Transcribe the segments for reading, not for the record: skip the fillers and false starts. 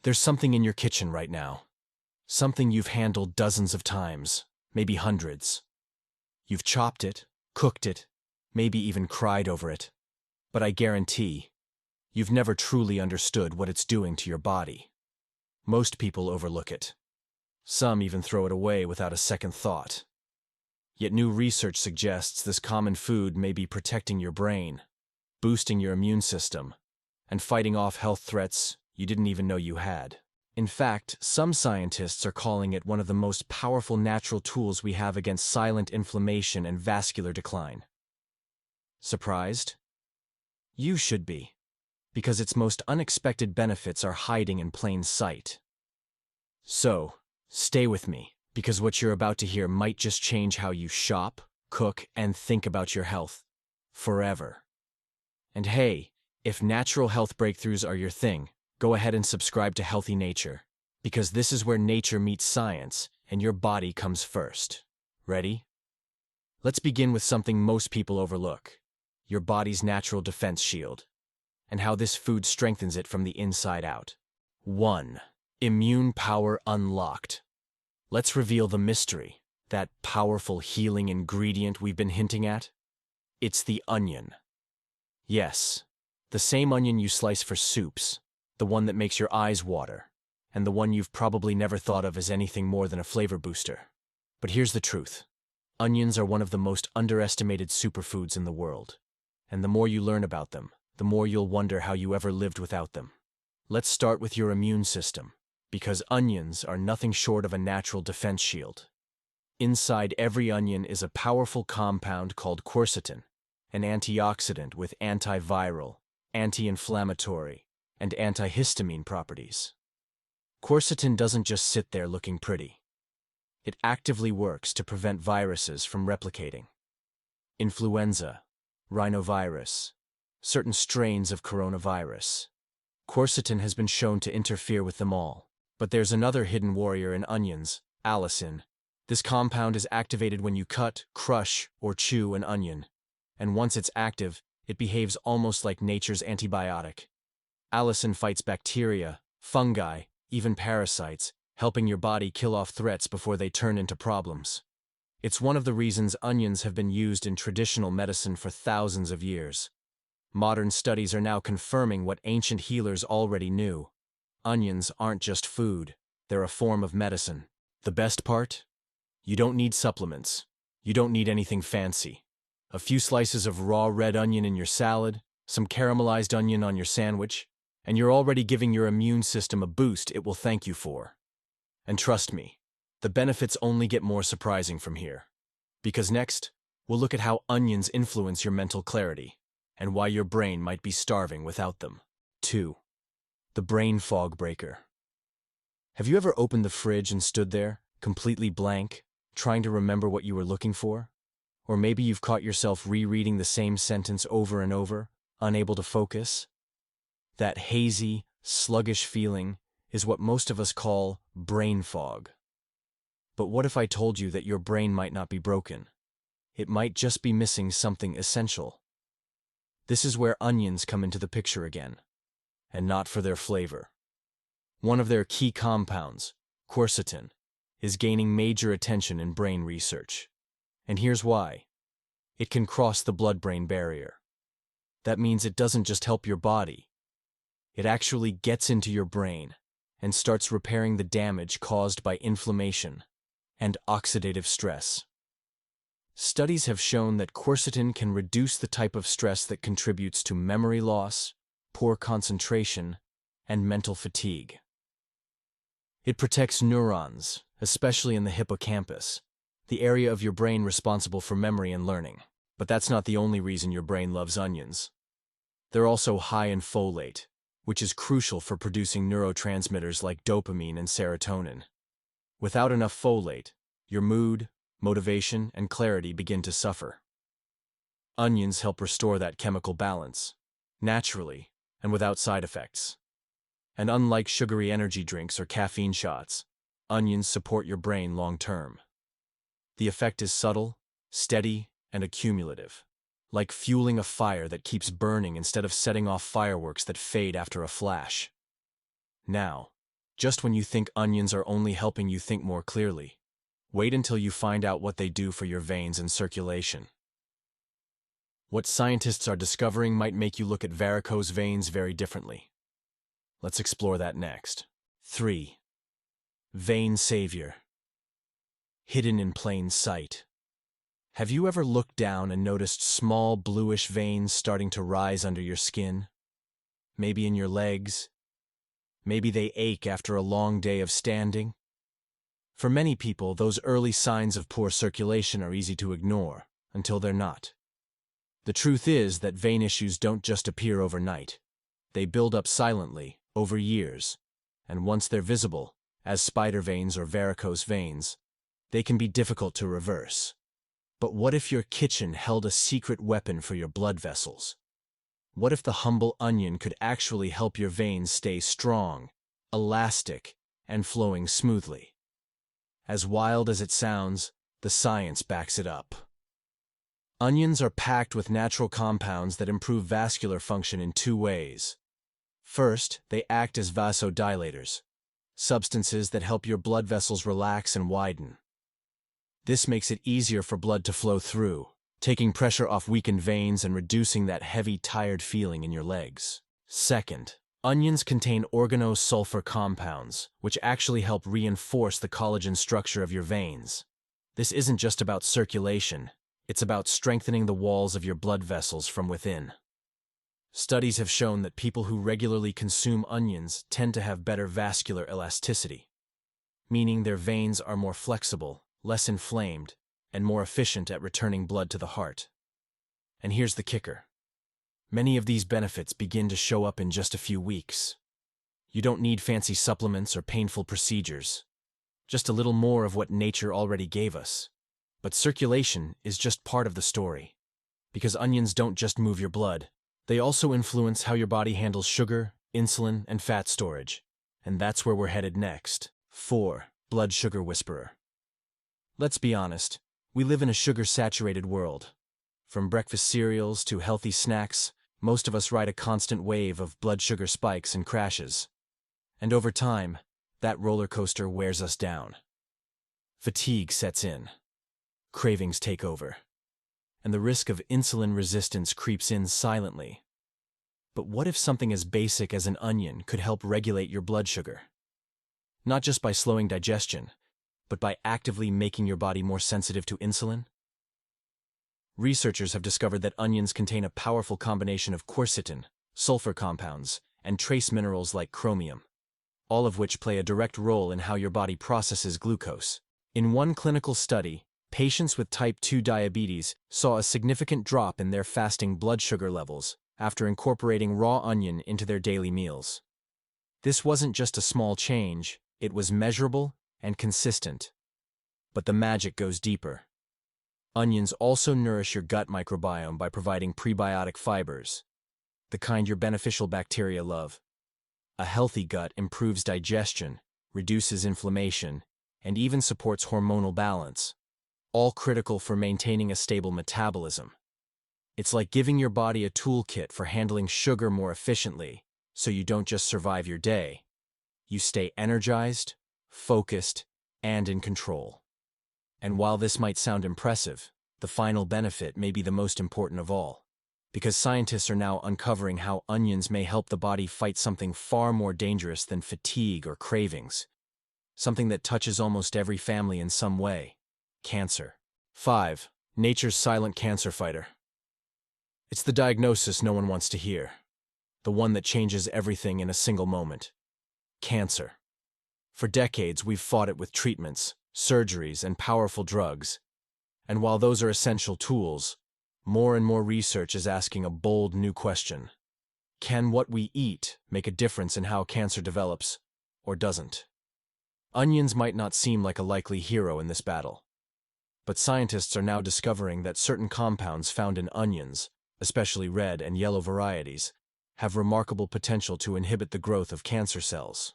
There's something in your kitchen right now. Something you've handled dozens of times, maybe hundreds. You've chopped it, cooked it, maybe even cried over it. But I guarantee, you've never truly understood what it's doing to your body. Most people overlook it. Some even throw it away without a second thought. Yet new research suggests this common food may be protecting your brain, boosting your immune system, and fighting off health threats you didn't even know you had. In fact, some scientists are calling it one of the most powerful natural tools we have against silent inflammation and vascular decline. Surprised? You should be, because its most unexpected benefits are hiding in plain sight. So, stay with me, because what you're about to hear might just change how you shop, cook, and think about your health forever. And hey, if natural health breakthroughs are your thing, go ahead and subscribe to Healthy Nature, because this is where nature meets science and your body comes first. Ready? Let's begin with something most people overlook: your body's natural defense shield, and how this food strengthens it from the inside out. 1. Immune power unlocked. Let's reveal the mystery, that powerful healing ingredient we've been hinting at. It's the onion. Yes, the same onion you slice for soups, the one that makes your eyes water, and the one you've probably never thought of as anything more than a flavor booster. But here's the truth. Onions are one of the most underestimated superfoods in the world, and the more you learn about them, the more you'll wonder how you ever lived without them. Let's start with your immune system, because onions are nothing short of a natural defense shield. Inside every onion is a powerful compound called quercetin, an antioxidant with antiviral, anti-inflammatory, and antihistamine properties. Quercetin doesn't just sit there looking pretty. It actively works to prevent viruses from replicating. Influenza, rhinovirus, certain strains of coronavirus. Quercetin has been shown to interfere with them all. But there's another hidden warrior in onions, allicin. This compound is activated when you cut, crush, or chew an onion. And once it's active, it behaves almost like nature's antibiotic. Allicin fights bacteria, fungi, even parasites, helping your body kill off threats before they turn into problems. It's one of the reasons onions have been used in traditional medicine for thousands of years. Modern studies are now confirming what ancient healers already knew. Onions aren't just food, they're a form of medicine. The best part? You don't need supplements. You don't need anything fancy. A few slices of raw red onion in your salad, some caramelized onion on your sandwich, and you're already giving your immune system a boost it will thank you for. And trust me, the benefits only get more surprising from here. Because next, we'll look at how onions influence your mental clarity, and why your brain might be starving without them. 2. The brain fog breaker. Have you ever opened the fridge and stood there, completely blank, trying to remember what you were looking for? Or maybe you've caught yourself rereading the same sentence over and over, unable to focus? That hazy, sluggish feeling is what most of us call brain fog. But what if I told you that your brain might not be broken? It might just be missing something essential. This is where onions come into the picture again, and not for their flavor. One of their key compounds, quercetin, is gaining major attention in brain research. And here's why. It can cross the blood-brain barrier. That means it doesn't just help your body. It actually gets into your brain and starts repairing the damage caused by inflammation and oxidative stress. Studies have shown that quercetin can reduce the type of stress that contributes to memory loss, poor concentration, and mental fatigue. It protects neurons, especially in the hippocampus, the area of your brain responsible for memory and learning. But that's not the only reason your brain loves onions. They're also high in folate, which is crucial for producing neurotransmitters like dopamine and serotonin. Without enough folate, your mood, motivation, and clarity begin to suffer. Onions help restore that chemical balance, naturally and without side effects. And unlike sugary energy drinks or caffeine shots, onions support your brain long-term. The effect is subtle, steady, and accumulative, like fueling a fire that keeps burning instead of setting off fireworks that fade after a flash. Now, just when you think onions are only helping you think more clearly. Wait until you find out what they do for your veins and circulation. What scientists are discovering might make you look at varicose veins very differently. Let's explore that next. 3. Vein savior. Hidden in plain sight. Have you ever looked down and noticed small bluish veins starting to rise under your skin? Maybe in your legs? Maybe they ache after a long day of standing? For many people, those early signs of poor circulation are easy to ignore, until they're not. The truth is that vein issues don't just appear overnight. They build up silently, over years, and once they're visible, as spider veins or varicose veins, they can be difficult to reverse. But what if your kitchen held a secret weapon for your blood vessels? What if the humble onion could actually help your veins stay strong, elastic, and flowing smoothly? As wild as it sounds, the science backs it up. Onions are packed with natural compounds that improve vascular function in 2 ways. First, they act as vasodilators, substances that help your blood vessels relax and widen. This makes it easier for blood to flow through, taking pressure off weakened veins and reducing that heavy, tired feeling in your legs. Second, onions contain organosulfur compounds, which actually help reinforce the collagen structure of your veins. This isn't just about circulation, it's about strengthening the walls of your blood vessels from within. Studies have shown that people who regularly consume onions tend to have better vascular elasticity, meaning their veins are more flexible, less inflamed, and more efficient at returning blood to the heart. And here's the kicker. Many of these benefits begin to show up in just a few weeks. You don't need fancy supplements or painful procedures, just a little more of what nature already gave us. But circulation is just part of the story, because onions don't just move your blood. They also influence how your body handles sugar, insulin, and fat storage. And that's where we're headed next. 4. Blood sugar whisperer. Let's be honest, we live in a sugar-saturated world. From breakfast cereals to healthy snacks, most of us ride a constant wave of blood sugar spikes and crashes. And over time, that roller coaster wears us down. Fatigue sets in. Cravings take over. And the risk of insulin resistance creeps in silently. But what if something as basic as an onion could help regulate your blood sugar? Not just by slowing digestion, but by actively making your body more sensitive to insulin? Researchers have discovered that onions contain a powerful combination of quercetin, sulfur compounds, and trace minerals like chromium, all of which play a direct role in how your body processes glucose. In one clinical study, patients with type 2 diabetes saw a significant drop in their fasting blood sugar levels after incorporating raw onion into their daily meals. This wasn't just a small change, it was measurable and consistent. But the magic goes deeper. Onions also nourish your gut microbiome by providing prebiotic fibers, the kind your beneficial bacteria love. A healthy gut improves digestion, reduces inflammation, and even supports hormonal balance, all critical for maintaining a stable metabolism. It's like giving your body a toolkit for handling sugar more efficiently, so you don't just survive your day. You stay energized, focused, and in control. And while this might sound impressive, the final benefit may be the most important of all, because scientists are now uncovering how onions may help the body fight something far more dangerous than fatigue or cravings, something that touches almost every family in some way: cancer. 5. Nature's silent cancer fighter. It's the diagnosis no one wants to hear, the one that changes everything in a single moment: cancer. For decades, we've fought it with treatments, surgeries, and powerful drugs. And while those are essential tools, more and more research is asking a bold new question. Can what we eat make a difference in how cancer develops, or doesn't? Onions might not seem like a likely hero in this battle, but scientists are now discovering that certain compounds found in onions, especially red and yellow varieties, have remarkable potential to inhibit the growth of cancer cells.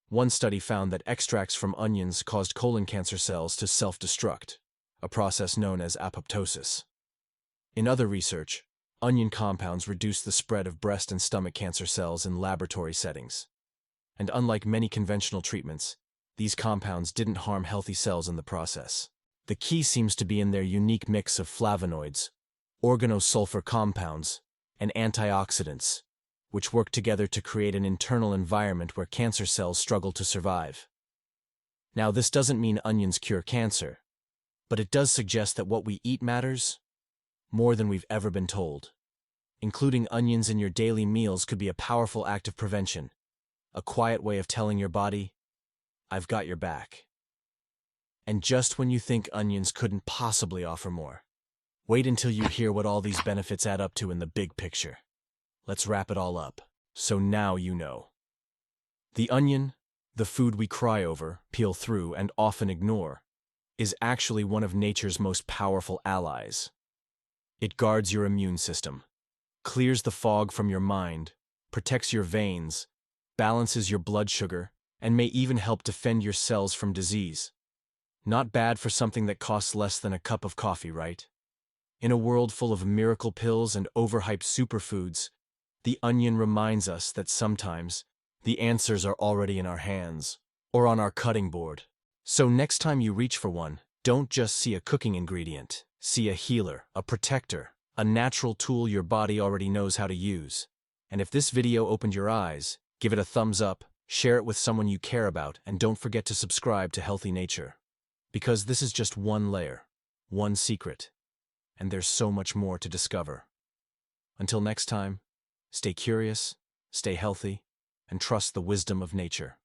One study found that extracts from onions caused colon cancer cells to self-destruct, a process known as apoptosis. In other research, onion compounds reduced the spread of breast and stomach cancer cells in laboratory settings. And unlike many conventional treatments, these compounds didn't harm healthy cells in the process. The key seems to be in their unique mix of flavonoids, organosulfur compounds, and antioxidants, which work together to create an internal environment where cancer cells struggle to survive. Now, this doesn't mean onions cure cancer, but it does suggest that what we eat matters more than we've ever been told. Including onions in your daily meals could be a powerful act of prevention, a quiet way of telling your body, I've got your back. And just when you think onions couldn't possibly offer more, wait until you hear what all these benefits add up to in the big picture. Let's wrap it all up, so now you know. The onion, the food we cry over, peel through, and often ignore, is actually one of nature's most powerful allies. It guards your immune system, clears the fog from your mind, protects your veins, balances your blood sugar, and may even help defend your cells from disease. Not bad for something that costs less than a cup of coffee, right? In a world full of miracle pills and overhyped superfoods, the onion reminds us that sometimes the answers are already in our hands or on our cutting board. So next time you reach for one, don't just see a cooking ingredient. See a healer, a protector, a natural tool your body already knows how to use. And if this video opened your eyes, give it a thumbs up, share it with someone you care about, and don't forget to subscribe to Healthy Nature. Because this is just one layer, one secret, and there's so much more to discover. Until next time, stay curious, stay healthy, and trust the wisdom of nature.